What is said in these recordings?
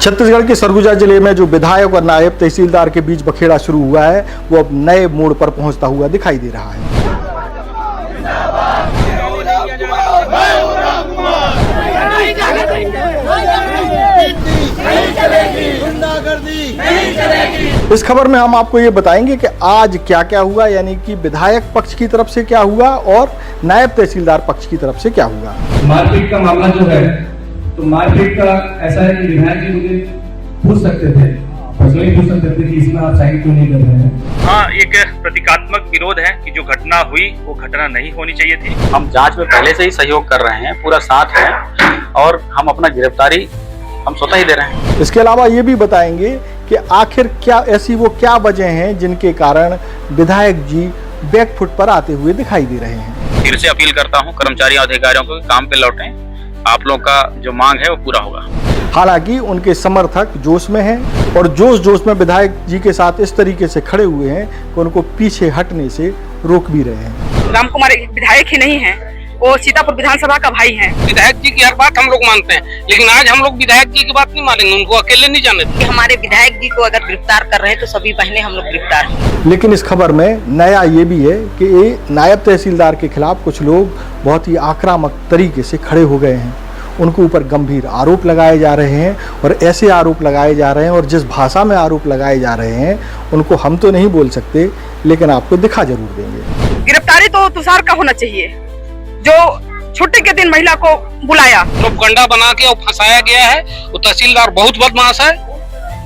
छत्तीसगढ़ के सरगुजा जिले में जो विधायक और नायब तहसीलदार के बीच बखेड़ा शुरू हुआ है वो अब नए मोड़ पर पहुंचता हुआ दिखाई दे रहा है। इस खबर में हम आपको ये बताएंगे कि आज क्या क्या हुआ, यानी कि विधायक पक्ष की तरफ से क्या हुआ और नायब तहसीलदार पक्ष की तरफ से क्या हुआ। मारपीट का मामला जो है, तो मारपीट का ऐसा है कि विधायक जी मुझे पूछ सकते थे, पर्सनली पूछ सकते थे कि इसमें आप साइन क्यों नहीं कर रहे हैं। हाँ, एक प्रतीकात्मक विरोध है कि जो घटना हुई वो घटना नहीं होनी चाहिए थी। हम जांच में पहले से ही सहयोग कर रहे हैं, पूरा साथ है और हम अपना गिरफ्तारी हम स्वतः ही दे रहे हैं। इसके अलावा ये भी बताएंगे कि आखिर क्या ऐसी वो क्या वजह हैं जिनके कारण विधायक जी बैकफुट पर आते हुए दिखाई दे रहे हैं। फिर से अपील करता हूं कर्मचारी अधिकारियों को काम पे लौटें, आप लोग का जो मांग है वो पूरा होगा। हालांकि उनके समर्थक जोश में हैं और जोश में विधायक जी के साथ इस तरीके से खड़े हुए हैं कि उनको पीछे हटने से रोक भी रहे हैं। राम कुमार विधायक ही नहीं है, वो सीतापुर विधानसभा का भाई हैं। विधायक जी की हर बात हम लोग मानते हैं, लेकिन आज हम लोग विधायक जी की बात नहीं मानेंगे, उनको अकेले नहीं जाने देंगे। हमारे विधायक जी को अगर गिरफ्तार कर रहे हैं तो सभी बहनें हम लोग गिरफ्तार हैं। लेकिन इस खबर में नया ये भी है कि ये नायब तहसीलदार के खिलाफ कुछ लोग बहुत ही आक्रामक तरीके से खड़े हो गए हैं। उनके ऊपर गंभीर आरोप लगाए जा रहे हैं और ऐसे आरोप लगाए जा रहे हैं और जिस भाषा में आरोप लगाए जा रहे हैं उनको हम तो नहीं बोल सकते, लेकिन आपको दिखा जरूर देंगे। गिरफ्तारी तो तुषार का होना चाहिए, जो छुट्टी के दिन महिला को बुलाया, प्रोपगंडा बना के और फंसाया गया है। वो तहसीलदार बहुत बदमाश है,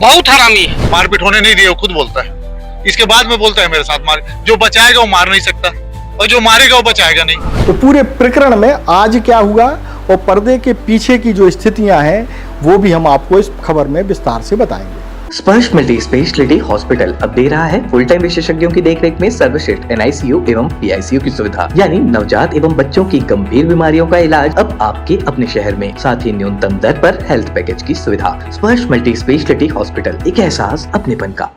बहुत हरामी है। मारपीट होने नहीं दिया, वो खुद बोलता है। इसके बाद में बोलता है मेरे साथ मार, जो बचाएगा वो मार नहीं सकता और जो मारेगा वो बचाएगा नहीं। तो पूरे प्रकरण में आज क्या हुआ और पर्दे के पीछे की जो स्थितियां हैं वो भी हम आपको इस खबर में विस्तार से बताएंगे। स्पर्श मल्टी स्पेशलिटी हॉस्पिटल अब दे रहा है फुल टाइम विशेषज्ञों की देखरेख में सर्वश्रेष्ठ NICU एवं PICU की सुविधा, यानी नवजात एवं बच्चों की गंभीर बीमारियों का इलाज अब आपके अपने शहर में, साथ ही न्यूनतम दर पर हेल्थ पैकेज की सुविधा। स्पर्श मल्टी स्पेशलिटी हॉस्पिटल, एक एहसास अपनेपन का।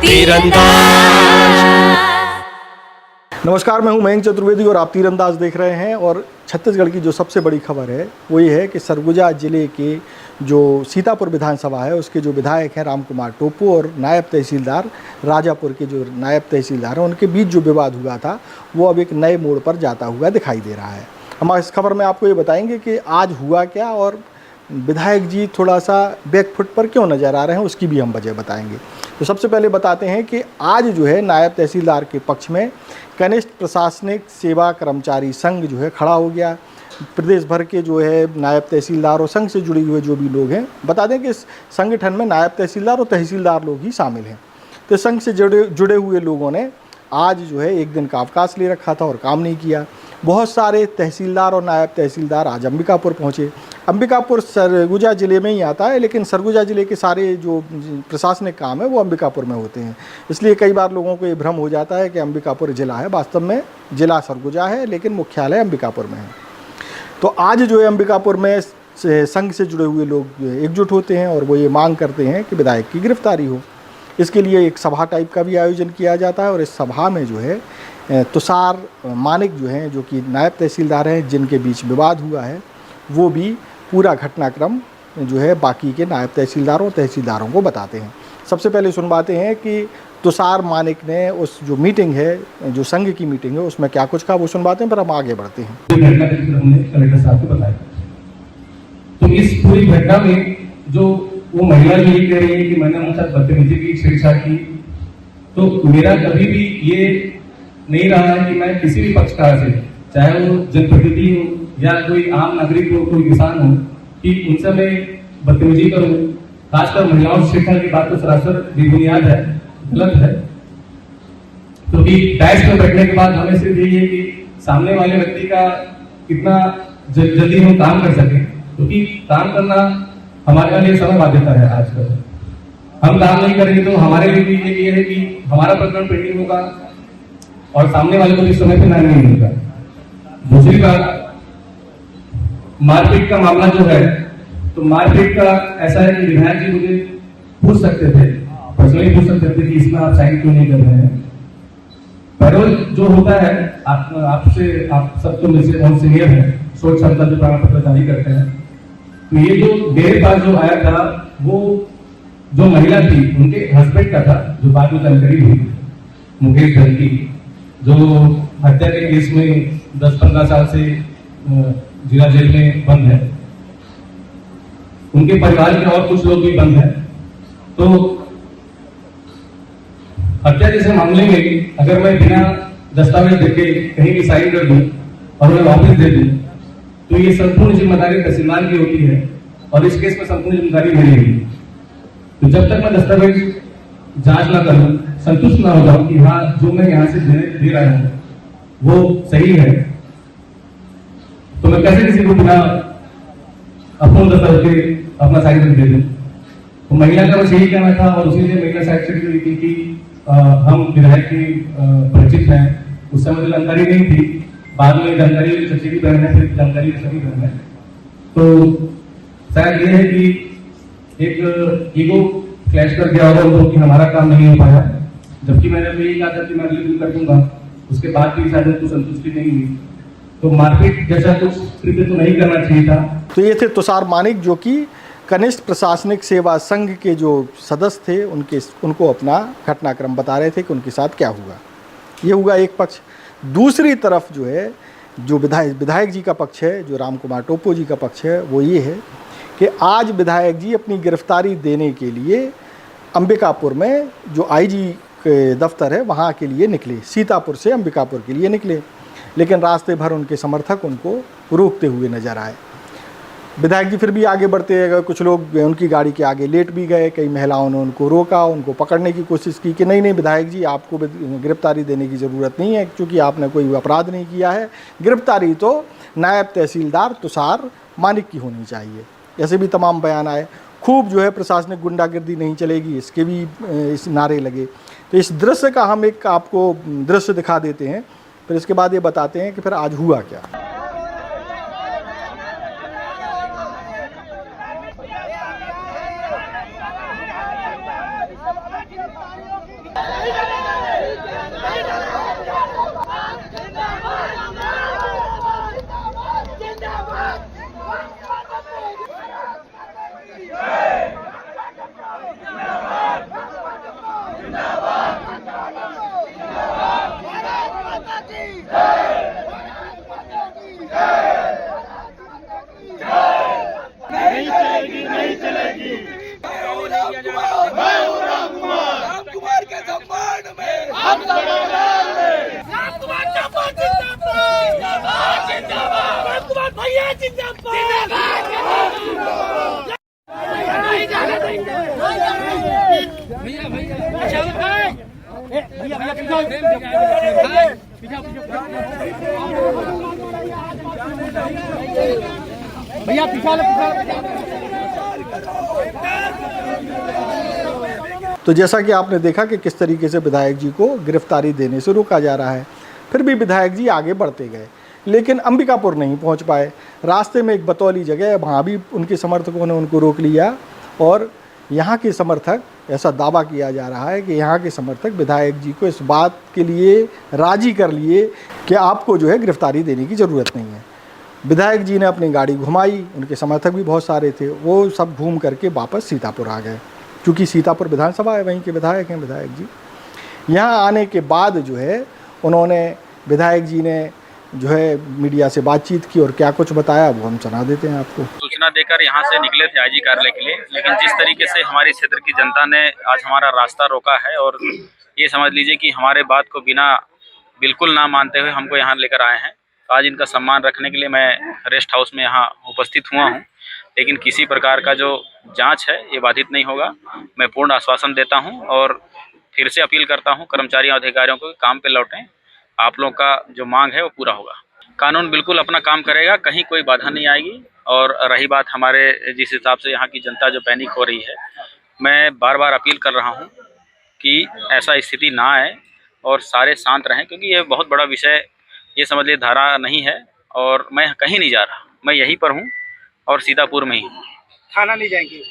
नमस्कार, मैं हूं मयंक चतुर्वेदी और आप तीरंदाज देख रहे हैं। और छत्तीसगढ़ की जो सबसे बड़ी खबर है वो ये है कि सरगुजा जिले के जो सीतापुर विधानसभा है उसके जो विधायक हैं राम कुमार टोपू और नायब तहसीलदार राजापुर के जो नायब तहसीलदार हैं उनके बीच जो विवाद हुआ था वो अब एक नए मोड़ पर जाता हुआ दिखाई दे रहा है। हम इस खबर में आपको ये बताएंगे कि आज हुआ क्या और विधायक जी थोड़ा सा बैकफुट पर क्यों नजर आ रहे हैं, उसकी भी हम वजह बताएंगे। तो सबसे पहले बताते हैं कि आज जो है नायब तहसीलदार के पक्ष में कनिष्ठ प्रशासनिक सेवा कर्मचारी संघ जो है खड़ा हो गया। प्रदेश भर के जो है नायब तहसीलदार और संघ से जुड़े हुए जो भी लोग हैं, बता दें कि इस संगठन में नायब तहसीलदार और तहसीलदार लोग ही शामिल हैं। तो संघ से जुड़े हुए लोगों ने आज जो है एक दिन का अवकाश ले रखा था और काम नहीं किया। बहुत सारे तहसीलदार और नायब तहसीलदार आज अंबिकापुर पहुँचे। अंबिकापुर सरगुजा जिले में ही आता है, लेकिन सरगुजा जिले के सारे जो प्रशासनिक काम है वो अंबिकापुर में होते हैं। इसलिए कई बार लोगों को ये भ्रम हो जाता है कि अंबिकापुर जिला है, वास्तव में जिला सरगुजा है लेकिन मुख्यालय अंबिकापुर में है। तो आज जो है अंबिकापुर में संघ से जुड़े हुए लोग एकजुट होते हैं और वो ये मांग करते हैं कि विधायक की गिरफ्तारी हो। इसके लिए एक सभा टाइप का भी आयोजन किया जाता है और इस सभा में जो है तुषार मानिक जो हैं, जो कि नायब तहसीलदार हैं जिनके बीच विवाद हुआ है, वो भी पूरा घटनाक्रम जो है बाकी के नायब तहसीलदारों और तहसीलदारों को बताते हैं। सबसे पहले सुनवाते हैं कि तुषार मानिक ने उस जो मीटिंग है, जो संघ की मीटिंग है, उसमें क्या कुछ कहा, वो सुनवाते हैं, पर हम आगे बढ़ते हैं। हमने कलेक्टर साहब को बताया, तो इस पूरी घटना में जो वो महिला जो ये कह रही है कि मैंने उनके साथ बदतमीजी की, छेड़छाड़ की, तो मेरा कभी भी ये नहीं रहा है कि मैं किसी भी पक्षकार से, चाहे वो जनप्रतिनिधि हो या कोई आम नागरिक हो, कोई किसान हो, कि उनसे मैं बदतमीजी करूं। खासकर महिलाओं से छेड़छाड़ की बात तो सरासर बेबुनियाद है, गलत है। क्योंकि डैश में बैठने के बाद हमें सिर्फ यही है कि सामने वाले व्यक्ति का कितना जल्दी हम काम कर सकें, क्योंकि काम करना हमारे लिए समय बाध्यता है। आजकल हम काम नहीं करेंगे तो हमारे लिए भी ये है कि हमारा प्रकरण पेंडिंग होगा और सामने वाले को भी समय पे न्याय नहीं मिलेगा। दूसरी बात, मारपीट का मामला जो है, तो मारपीट का ऐसा है कि विधायक जी मुझे पूछ सकते थे, पर्सनली पूछ सकते थे कि इसमें आप साइन क्यों नहीं कर रहे हैं। पैरोल जो होता है, आपसे आप सब तो मुझसे बहुत सीनियर है, शोध क्षमता जो प्रमाण पत्र जारी करते हैं, तो ये जो मेरे पास जो आया था वो जो महिला थी उनके हस्बैंड का था, जो बाद में जानकारी हुई, मुकेश ढलकी, जो हत्या के केस में 10-15 साल से जिला जेल में बंद है। उनके परिवार के और कुछ लोग भी बंद हैं। तो हत्या जैसे मामले में अगर मैं बिना दस्तावेज देखे कहीं भी साइन कर दूं और मैं वापस दे दूं, तो ये संपूर्ण जिम्मेदारी तहसीलदार की होती है और इस केस में संपूर्ण जिम्मेदारी मेरी होगी। तो जब तक मैं दस्तावेज जांच ना करूं, संतुष्ट ना हो जाऊं कि हाँ जो मैं यहाँ से दे रहा हूं वो सही है, तो मैं कैसे किसी को बिना अपूर्ण दस्तावेज के अपना साइन दे दूं। तो महिला का बस यही कहना था और उसी से महिला साइड से भी थी कि हम विधायक की परिचित हैं। उस समय तो जानकारी नहीं थी, बाद में जानकारी सच्ची की बहन है, फिर जानकारी सभी बहन है। तो शायद ये है कि एक ईगो क्लैश कर गया होगा उनको कि हमारा काम नहीं हो पाया, जबकि मैंने तो यही कहा था कि मैं अगले दिन कर दूंगा। उसके बाद भी शायद उनको संतुष्टि नहीं हुई, तो मारपीट जैसा कुछ कृत्य तो नहीं करना चाहिए था। तो ये थे तुषार मानिक, जो कि कनिष्ठ प्रशासनिक सेवा संघ के जो सदस्य थे, उनको अपना घटनाक्रम बता रहे थे कि उनके साथ क्या हुआ। ये हुआ एक पक्ष। दूसरी तरफ जो है, जो विधायक जी का पक्ष है, जो राम कुमार टोप्पो जी का पक्ष है, वो ये है कि आज विधायक जी अपनी गिरफ्तारी देने के लिए अंबिकापुर में जो आईजी के दफ्तर है वहाँ के लिए निकले, सीतापुर से अंबिकापुर के लिए निकले, लेकिन रास्ते भर उनके समर्थक उनको रोकते हुए नजर आए। विधायक जी फिर भी आगे बढ़ते गए, कुछ लोग उनकी गाड़ी के आगे लेट भी गए, कई महिलाओं ने उनको रोका, उनको पकड़ने की कोशिश की कि नहीं विधायक जी आपको गिरफ्तारी देने की ज़रूरत नहीं है, क्योंकि आपने कोई अपराध नहीं किया है, गिरफ्तारी तो नायब तहसीलदार तुषार मानिक की होनी चाहिए। ऐसे भी तमाम बयान आए। खूब जो है प्रशासनिक गुंडागर्दी नहीं चलेगी, इसके भी इस नारे लगे। तो इस दृश्य का हम एक आपको दृश्य दिखा देते हैं, फिर इसके बाद ये बताते हैं कि फिर आज हुआ क्या। भैया पीछा तो जैसा कि आपने देखा कि किस तरीके से विधायक जी को गिरफ्तारी देने से रोका जा रहा है, फिर भी विधायक जी आगे बढ़ते गए, लेकिन अंबिकापुर नहीं पहुंच पाए। रास्ते में एक बतौली जगह है, वहाँ भी उनके समर्थकों ने उनको रोक लिया और यहाँ के समर्थक, ऐसा दावा किया जा रहा है कि यहाँ के समर्थक विधायक जी को इस बात के लिए राजी कर लिए कि आपको जो है गिरफ्तारी देने की ज़रूरत नहीं है। विधायक जी ने अपनी गाड़ी घुमाई, उनके समर्थक भी बहुत सारे थे, वो सब घूम करके वापस सीतापुर आ गए, क्योंकि सीतापुर विधानसभा है, वहीं के विधायक हैं विधायक जी। यहाँ आने के बाद जो है उन्होंने, विधायक जी ने जो है मीडिया से बातचीत की और क्या कुछ बताया वो हम सुना देते हैं आपको। सूचना देकर यहाँ से निकले थे आईजी कार्यालय के लिए, लेकिन जिस तरीके से हमारे क्षेत्र की जनता ने आज हमारा रास्ता रोका है और ये समझ लीजिए कि हमारे बात को बिल्कुल ना मानते हुए हमको यहाँ लेकर आए हैं। आज इनका सम्मान रखने के लिए मैं रेस्ट हाउस में यहाँ उपस्थित हुआ हूँ, लेकिन किसी प्रकार का जो जांच है ये बाधित नहीं होगा। मैं पूर्ण आश्वासन देता हूँ और फिर से अपील करता हूँ कर्मचारियों अधिकारियों को काम पे लौटें। आप लोग का जो मांग है वो पूरा होगा। कानून बिल्कुल अपना काम करेगा, कहीं कोई बाधा नहीं आएगी। और रही बात हमारे जिस हिसाब से यहाँ की जनता जो पैनिक हो रही है, मैं बार बार अपील कर रहा हूँ कि ऐसा स्थिति ना आए और सारे शांत रहें, क्योंकि ये बहुत बड़ा विषय, ये समझ लीजिए धारा नहीं है और मैं कहीं नहीं जा रहा, मैं यहीं पर हूँ और सीतापुर में ही हूँ। थाना नहीं जाएंगे?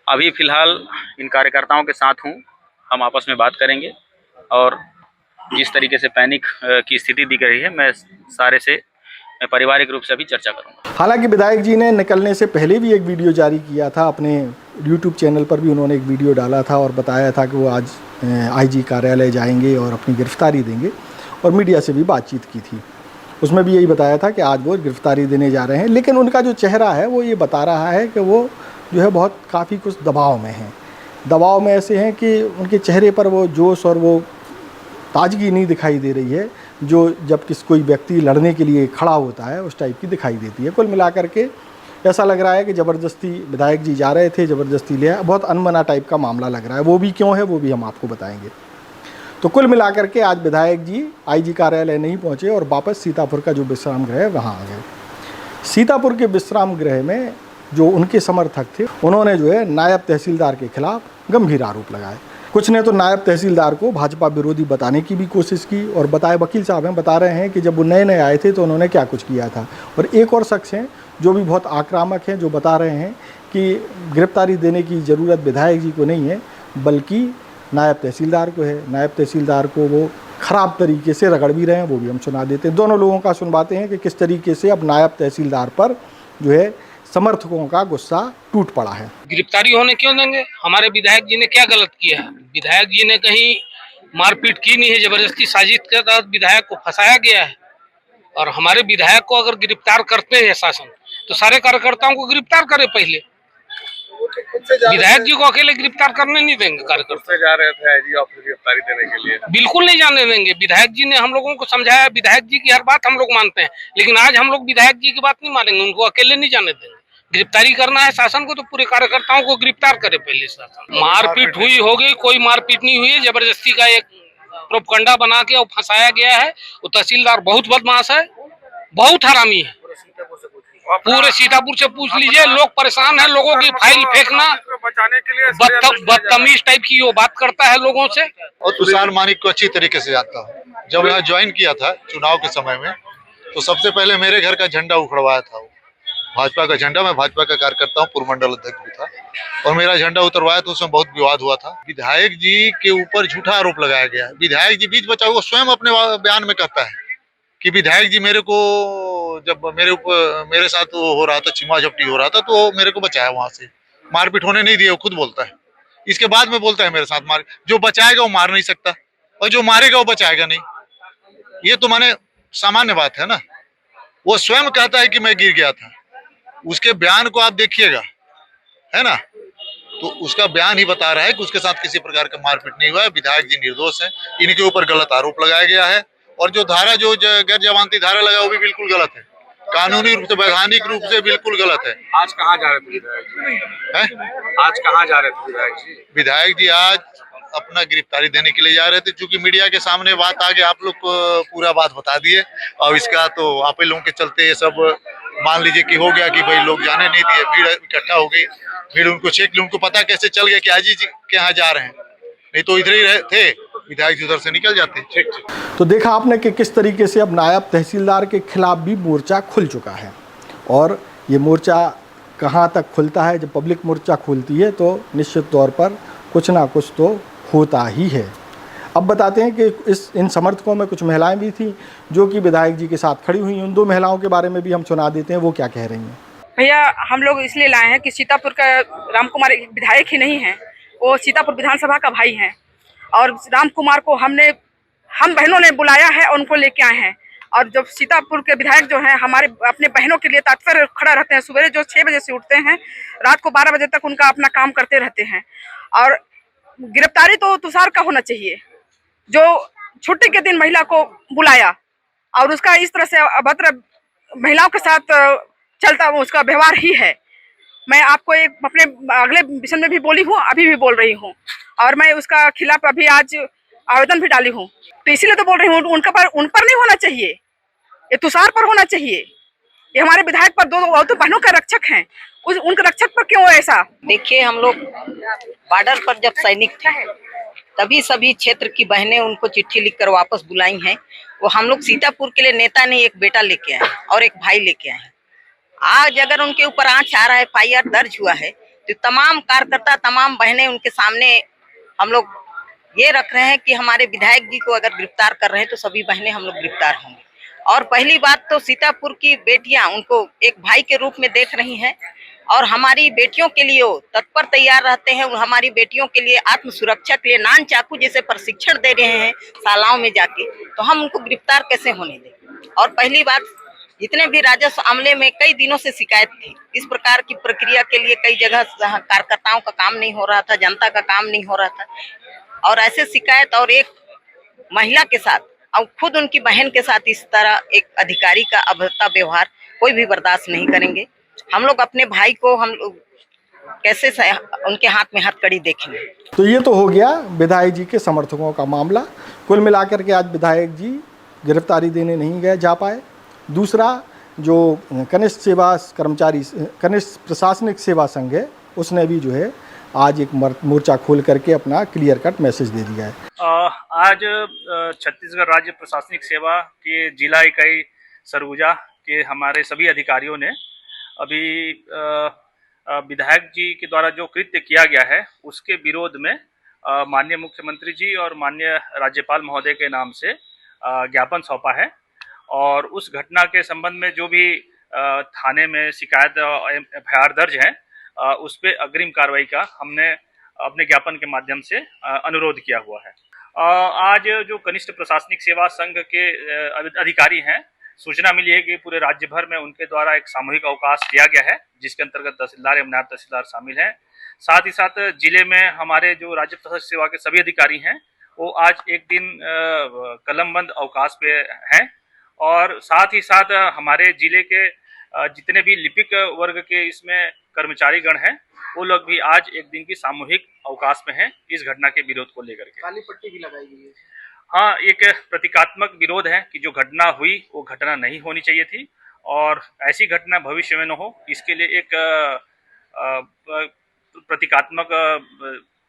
अभी फ़िलहाल इन कार्यकर्ताओं के साथ हूँ, हम आपस में बात करेंगे और जिस तरीके से पैनिक की स्थिति दिख रही है, मैं सारे से पारिवारिक रूप से अभी चर्चा करूँगा। हालांकि विधायक जी ने निकलने से पहले भी एक वीडियो जारी किया था अपने यूट्यूब चैनल पर भी उन्होंने एक वीडियो डाला था और बताया था कि वो आज आईजी कार्यालय जाएंगे और अपनी गिरफ्तारी देंगे, और मीडिया से भी बातचीत की थी। उसमें भी यही बताया था कि आज वो गिरफ्तारी देने जा रहे हैं, लेकिन उनका जो चेहरा है वो ये बता रहा है कि वो जो है बहुत काफ़ी कुछ दबाव में हैं। दबाव में ऐसे हैं कि उनके चेहरे पर वो जोश और वो ताजगी नहीं दिखाई दे रही है जो जब कोई व्यक्ति लड़ने के लिए खड़ा होता है उस टाइप की दिखाई देती है। कुल मिलाकर के ऐसा लग रहा है कि ज़बरदस्ती विधायक जी जा रहे थे, ज़बरदस्ती लिया, बहुत अनमना टाइप का मामला लग रहा है। वो भी क्यों है वो भी हम आपको बताएंगे। तो कुल मिलाकर के आज विधायक जी आईजी कार्यालय नहीं पहुंचे और वापस सीतापुर का जो विश्राम गृह है वहाँ आ गए। सीतापुर के विश्राम गृह में जो उनके समर्थक थे उन्होंने जो है नायब तहसीलदार के खिलाफ गंभीर आरोप लगाए। कुछ ने तो नायब तहसीलदार को भाजपा विरोधी बताने की भी कोशिश की और बताए, वकील साहब हैं बता रहे हैं कि जब वो नए नए आए थे तो उन्होंने क्या कुछ किया था। और एक और शख्स हैं जो भी बहुत आक्रामक हैं, जो बता रहे हैं कि गिरफ्तारी देने की ज़रूरत विधायक जी को नहीं है बल्कि नायब तहसीलदार को है। नायब तहसीलदार को वो ख़राब तरीके से रगड़ भी रहे हैं, वो भी हम सुना देते हैं। दोनों लोगों का सुनवाते हैं कि किस तरीके से अब नायब तहसीलदार पर जो है समर्थकों का गुस्सा टूट पड़ा है। गिरफ्तारी होने क्यों देंगे? हमारे विधायक जी ने क्या गलत किया है? विधायक जी ने कहीं मारपीट की नहीं है, जबरदस्ती साजिश के तहत विधायक को फंसाया गया है। और हमारे विधायक को अगर गिरफ्तार करते हैं शासन तो सारे कार्यकर्ताओं को गिरफ्तार करे पहले। विधायक जी को अकेले गिरफ्तार करने नहीं देंगे कार्यकर्ता। जा रहे थे आईजी ऑफिस गिरफ्तारी देने के लिए, बिल्कुल नहीं जाने देंगे। विधायक जी ने हम लोगों को समझाया, विधायक जी की हर बात हम लोग मानते हैं, लेकिन आज हम लोग विधायक जी की बात नहीं मानेंगे, उनको अकेले नहीं जाने देंगे। गिरफ्तारी करना है शासन को तो पूरे कार्यकर्ताओं को गिरफ्तार करे पहले शासन। मारपीट हुई होगी, कोई मारपीट नहीं हुई है, जबरदस्ती का एक प्रोपगंडा बना के और फंसाया गया है। वो तहसीलदार बहुत बदमाश है, बहुत हरामी है। पूरे सीतापुर से पूछ लीजिए, लोग परेशान है, लोगों की फाइल फेंकना, बचाने के लिए बदतमीज टाइप की वो बात करता है लोगों से। और तुषार मानिक को अच्छी तरीके से जानता हूँ। जब यहाँ ज्वाइन किया था चुनाव के समय में तो सबसे पहले मेरे घर का झंडा उखड़वाया था वो, भाजपा का झंडा। मैं भाजपा का कार्यकर्ता हूँ, पूर्व मंडल अध्यक्ष भी था, और मेरा झंडा उतरवाया तो उसमें बहुत विवाद हुआ था। विधायक जी के ऊपर झूठा आरोप लगाया गया। विधायक जी बीच बचा, वो स्वयं अपने बयान में कहता है कि विधायक जी मेरे को जब मेरे साथ वो हो रहा था, छिमा झपटी हो रहा था, तो मेरे को बचाया, वहां से मारपीट होने नहीं दिया, वो खुद बोलता है। इसके बाद में बोलता है मेरे साथ मार, जो बचाएगा वो मार नहीं सकता और जो मारेगा वो बचाएगा नहीं। ये तो माने सामान्य बात है ना। वो स्वयं कहता है कि मैं गिर गया था, उसके बयान को आप देखिएगा, है ना। तो उसका बयान ही बता रहा है कि उसके साथ किसी प्रकार का मारपीट नहीं हुआ है। विधायक जी निर्दोष हैं, इनके ऊपर गलत आरोप लगाया गया है। और जो धारा, जो गैर जमानती धारा लगा, वो भी बिल्कुल गलत है, कानूनी रूप से, वैधानिक रूप से बिल्कुल गलत है। आज कहाँ जा रहे थे विधायक जी? आज कहाँ जा रहे थे विधायक जी? विधायक जी आज अपना गिरफ्तारी देने के लिए जा रहे थे। चूंकि मीडिया के सामने बात आ गई, आप लोग को पूरा बात बता दिए, और इसका तो आप ही लोगों के चलते ये सब मान लीजिए कि हो गया कि भाई लोग जाने नहीं दिए, भीड़ इकट्ठा हो गई। भीड़ उनको चेक ली, उनको पता कैसे चल गया कि आईजी जी के यहाँ जा रहे हैं, नहीं तो इधर ही थे, विधायक जी उधर से निकल जाते। तो देखा आपने कि किस तरीके से अब नायब तहसीलदार के खिलाफ भी मोर्चा खुल चुका है। और ये मोर्चा कहाँ तक खुलता है, जब पब्लिक मोर्चा खुलती है तो निश्चित तौर पर कुछ ना कुछ तो होता ही है। अब बताते हैं कि इन समर्थकों में कुछ महिलाएं भी थीं जो कि विधायक जी के साथ खड़ी हुई। उन दो महिलाओं के बारे में भी हम सुना देते हैं, वो क्या कह रही हैं। भैया, हम लोग इसलिए लाए हैं कि सीतापुर का राम कुमार एक विधायक ही नहीं है, वो सीतापुर विधानसभा का भाई हैं। और राम कुमार को हम बहनों ने बुलाया है और उनको लेके आए हैं। और जब सीतापुर के विधायक जो हैं हमारे अपने बहनों के लिए तत्पर खड़ा रहते हैं। सुबह जो 6 बजे से उठते हैं, रात को 12 बजे तक उनका अपना काम करते रहते हैं। और गिरफ्तारी तो तुषार का होना चाहिए, जो छुट्टी के दिन महिला को बुलाया और उसका इस तरह से अभद्र महिलाओं के साथ चलता उसका व्यवहार ही है। मैं आपको एक अपने अगले विषय में भी बोली हूँ, अभी भी बोल रही हूँ, और मैं उसका खिलाफ अभी आज आवेदन भी डाली हूँ। तो इसीलिए तो बोल रही हूँ, उन पर नहीं होना चाहिए, ये तुषार पर होना चाहिए। ये हमारे विधायक पर दो तो बहनों का रक्षक हैं, उनके रक्षक पर क्यों ऐसा? देखिए, हम लोग बॉर्डर पर जब सैनिक थे तभी सभी क्षेत्र की बहनें उनको चिट्ठी लिखकर वापस बुलाई हैं। वो हम लोग सीतापुर के लिए नेता नहीं, एक बेटा लेके आए और एक भाई लेके आए। आज अगर उनके ऊपर आंच आ रहा है, FIR दर्ज हुआ है, तो तमाम कार्यकर्ता, तमाम बहनें उनके सामने हम लोग ये रख रहे हैं कि हमारे विधायक जी को अगर गिरफ्तार कर रहे हैं तो सभी बहनें हम लोग गिरफ्तार होंगे। और पहली बात तो सीतापुर की बेटियां उनको एक भाई के रूप में देख रही हैं और हमारी बेटियों के लिए वो तत्पर तैयार रहते हैं। वो हमारी बेटियों के लिए आत्म सुरक्षा के लिए नान चाकू जैसे प्रशिक्षण दे रहे हैं शालाओं में जाके, तो हम उनको गिरफ्तार कैसे होने दें। और पहली बात, जितने भी राजस्व अमले में कई दिनों से शिकायत थी, इस प्रकार की प्रक्रिया के लिए कई जगह कार्यकर्ताओं का काम नहीं हो रहा था, जनता का काम नहीं हो रहा था, और ऐसे शिकायत और एक महिला के साथ और खुद उनकी बहन के साथ इस तरह एक अधिकारी का अभद्रता व्यवहार कोई भी बर्दाश्त नहीं करेंगे। हम लोग अपने भाई को हम लोग कैसे उनके हाथ में हथकड़ी देखेंगे। तो ये तो हो गया विधायक जी के समर्थकों का मामला। कुल मिलाकर के आज विधायक जी गिरफ्तारी देने नहीं जा पाए। दूसरा, जो कनिष्ठ प्रशासनिक सेवा संघ है, उसने भी जो है आज एक मोर्चा खोल करके अपना क्लियर कट मैसेज दे दिया है। आज छत्तीसगढ़ राज्य प्रशासनिक सेवा के जिला इकाई सरगुजा के हमारे सभी अधिकारियों ने अभी विधायक जी के द्वारा जो कृत्य किया गया है उसके विरोध में माननीय मुख्यमंत्री जी और माननीय राज्यपाल महोदय के नाम से ज्ञापन सौंपा है। और उस घटना के संबंध में जो भी थाने में शिकायत एफआईआर दर्ज है, उस पे अग्रिम कार्रवाई का हमने अपने ज्ञापन के माध्यम से अनुरोध किया हुआ है। आज जो कनिष्ठ प्रशासनिक सेवा संघ के अधिकारी हैं, सूचना मिली है कि पूरे राज्य भर में उनके द्वारा एक सामूहिक अवकाश दिया गया है, जिसके अंतर्गत तहसीलदार एवं नायब तहसीलदार शामिल हैं। साथ ही साथ जिले में हमारे जो राज्य प्रशासनिक सेवा के सभी अधिकारी हैं, वो आज एक दिन कलमबंद अवकाश पे हैं। और साथ ही साथ हमारे जिले के जितने भी लिपिक वर्ग के इसमें कर्मचारीगण हैं, वो लोग भी आज एक दिन की सामूहिक अवकाश में हैं इस घटना के विरोध को लेकर के। काली पट्टी भी लगाई गई है। हाँ, एक प्रतीकात्मक विरोध है कि जो घटना हुई वो घटना नहीं होनी चाहिए थी और ऐसी घटना भविष्य में न हो, इसके लिए एक प्रतीकात्मक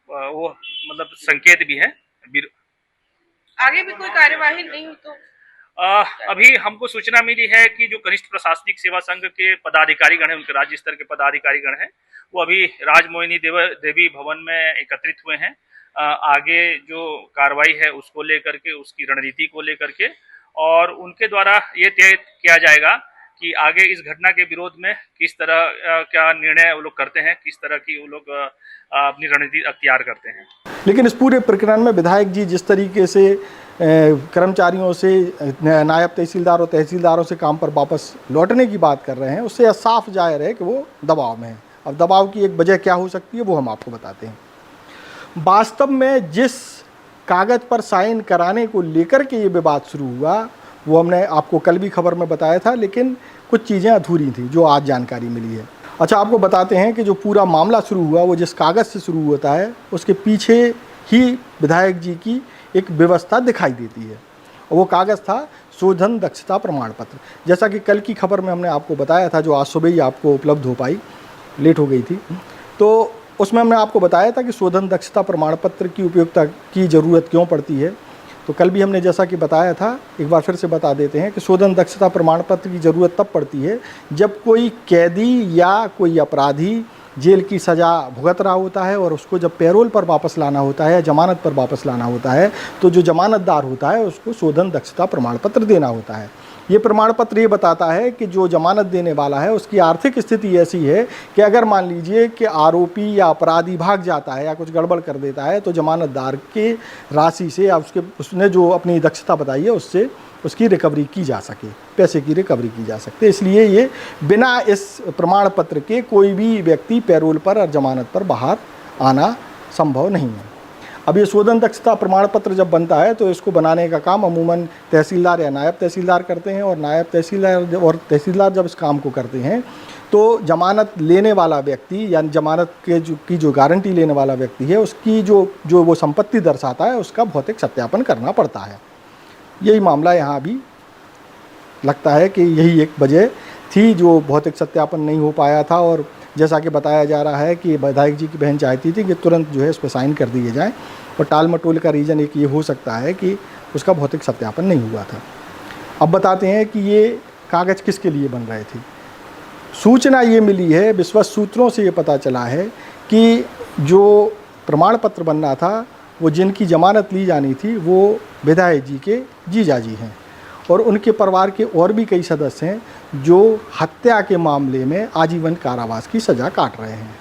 वो मतलब संकेत भी है। आगे भी कोई कार्यवाही नहीं हुई तो अभी हमको सूचना मिली है कि जो कनिष्ठ प्रशासनिक सेवा संघ के पदाधिकारीगण हैं, उनके राज्य स्तर के पदाधिकारीगण हैं, वो अभी राजमोहिनी देवी भवन में एकत्रित हुए हैं। आगे जो कार्रवाई है उसको लेकर के, उसकी रणनीति को लेकर के, और उनके द्वारा ये तय किया जाएगा कि आगे इस घटना के विरोध में किस तरह क्या निर्णय वो लोग करते हैं, किस तरह की वो लोग अपनी रणनीति अख्तियार करते हैं। लेकिन इस पूरे प्रकरण में विधायक जी जिस तरीके से कर्मचारियों से, नायब तहसीलदार और तहसीलदारों से काम पर वापस लौटने की बात कर रहे हैं, उससे साफ जाहिर है कि वो दबाव में है। अब दबाव की एक वजह क्या हो सकती है वो हम आपको बताते हैं। वास्तव में जिस कागज़ पर साइन कराने को लेकर के ये विवाद शुरू हुआ, वो हमने आपको कल भी खबर में बताया था, लेकिन कुछ चीज़ें अधूरी थी जो आज जानकारी मिली है। अच्छा, आपको बताते हैं कि जो पूरा मामला शुरू हुआ वो जिस कागज़ से शुरू होता है, उसके पीछे ही विधायक जी की एक व्यवस्था दिखाई देती है। और वो कागज़ था शोधन दक्षता प्रमाण पत्र। जैसा कि कल की खबर में हमने आपको बताया था, जो आज सुबह ही आपको उपलब्ध हो पाई, लेट हो गई थी, तो उसमें हमने आपको बताया था कि शोधन दक्षता प्रमाण पत्र की उपयोगिता की ज़रूरत क्यों पड़ती है। तो कल भी हमने जैसा कि बताया था, एक बार फिर से बता देते हैं कि शोधन दक्षता प्रमाण पत्र की ज़रूरत तब पड़ती है जब कोई कैदी या कोई अपराधी जेल की सज़ा भुगत रहा होता है और उसको जब पैरोल पर वापस लाना होता है या जमानत पर वापस लाना होता है, तो जो जमानतदार होता है उसको शोधन दक्षता प्रमाण पत्र देना होता है। ये प्रमाण पत्र ये बताता है कि जो जमानत देने वाला है उसकी आर्थिक स्थिति ऐसी है कि अगर मान लीजिए कि आरोपी या अपराधी भाग जाता है या कुछ गड़बड़ कर देता है, तो जमानतदार के राशि से या उसने जो अपनी दक्षता बताई है उससे उसकी रिकवरी की जा सके, पैसे की रिकवरी की जा सकती है। इसलिए ये बिना इस प्रमाण पत्र के कोई भी व्यक्ति पैरोल पर और जमानत पर बाहर आना संभव नहीं है। अब ये शोधन दक्षता प्रमाण पत्र जब बनता है तो इसको बनाने का काम अमूमन तहसीलदार या नायब तहसीलदार करते हैं, और नायब तहसीलदार और तहसीलदार जब इस काम को करते हैं तो जमानत लेने वाला व्यक्ति या जमानत की जो गारंटी लेने वाला व्यक्ति है उसकी जो वो संपत्ति दर्शाता है उसका भौतिक सत्यापन करना पड़ता है। यही मामला यहाँ भी लगता है कि यही एक वजह थी जो भौतिक सत्यापन नहीं हो पाया था, और जैसा कि बताया जा रहा है कि विधायक जी की बहन चाहती थी कि तुरंत जो है इस पर साइन कर दिए जाएं, और टाल मटोल का रीज़न एक ये हो सकता है कि उसका भौतिक सत्यापन नहीं हुआ था। अब बताते हैं कि ये कागज़ किसके लिए बन रहे थे। सूचना ये मिली है, विश्वस्त सूत्रों से ये पता चला है कि जो प्रमाण पत्र बनना था वो जिनकी जमानत ली जानी थी वो विधायक जी के जीजाजी हैं, और उनके परिवार के और भी कई सदस्य हैं जो हत्या के मामले में आजीवन कारावास की सज़ा काट रहे हैं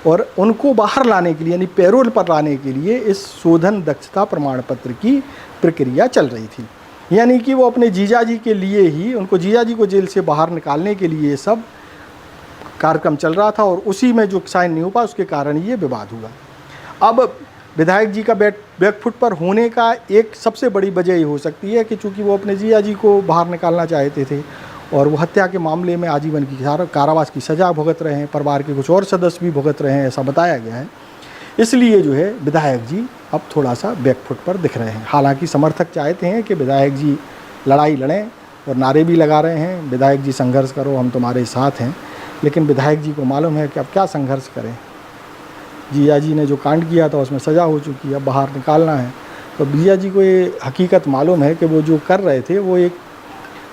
और उनको बाहर लाने के लिए यानी पैरोल पर लाने के लिए इस शोधन दक्षता प्रमाण पत्र की प्रक्रिया चल रही थी। यानी कि वो अपने जीजाजी के लिए ही, उनको जीजाजी को जेल से बाहर निकालने के लिए ये सब कार्यक्रम चल रहा था और उसी में जो साइन नहीं हो पाया उसके कारण ये विवाद हुआ। अब विधायक जी का बैकफुट पर होने का एक सबसे बड़ी वजह ये हो सकती है कि चूँकि वो अपने जीजाजी को बाहर निकालना चाहते थे और वो हत्या के मामले में आजीवन की कारावास की सज़ा भुगत रहे हैं, परिवार के कुछ और सदस्य भी भुगत रहे हैं, ऐसा बताया गया है। इसलिए जो है विधायक जी अब थोड़ा सा बैकफुट पर दिख रहे हैं। हालांकि समर्थक चाहते हैं कि विधायक जी लड़ाई लड़ें और नारे भी लगा रहे हैं, विधायक जी संघर्ष करो, हम तुम्हारे साथ हैं, लेकिन विधायक जी को मालूम है कि अब क्या संघर्ष करें। जिया जी ने जो कांड किया था उसमें सज़ा हो चुकी है, अब बाहर निकालना है। तो जिया जी को ये हकीकत मालूम है कि वो जो कर रहे थे वो एक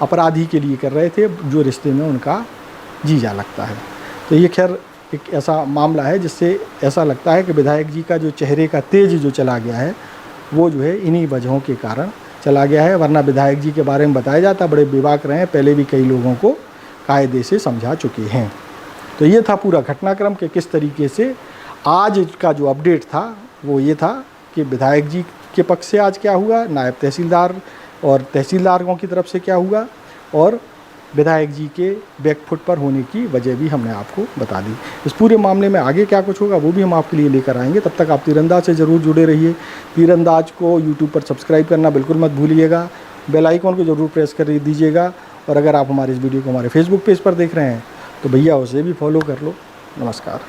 अपराधी के लिए कर रहे थे जो रिश्ते में उनका जीजा लगता है। तो ये खैर एक ऐसा मामला है जिससे ऐसा लगता है कि विधायक जी का जो चेहरे का तेज जो चला गया है वो जो है इन्हीं वजहों के कारण चला गया है, वरना विधायक जी के बारे में बताया जाता बड़े बेबाक रहे हैं, पहले भी कई लोगों को कायदे से समझा चुके हैं। तो ये था पूरा घटनाक्रम कि किस तरीके से आज का जो अपडेट था वो ये था कि विधायक जी के पक्ष से आज क्या हुआ, नायब तहसीलदार और तहसीलदारों की तरफ से क्या हुआ और विधायक जी के बैकफुट पर होने की वजह भी हमने आपको बता दी। इस पूरे मामले में आगे क्या कुछ होगा वो भी हम आपके लिए लेकर आएंगे। तब तक आप तीरंदाज से ज़रूर जुड़े रहिए। तीरंदाज को यूट्यूब पर सब्सक्राइब करना बिल्कुल मत भूलिएगा, बेल आइकॉन को ज़रूर प्रेस कर दीजिएगा और अगर आप हमारे इस वीडियो को हमारे फेसबुक पेज पर देख रहे हैं तो भैया उसे भी फॉलो कर लो। नमस्कार।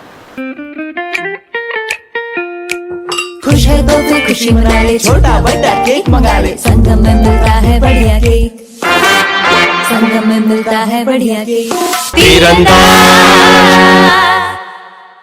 खुश है तो फिर खुशी मना ले, छोटा बड़ा केक मंगा ले, संगम में मिलता है बढ़िया केक, संगम में मिलता है बढ़िया केक। तीरंदाज।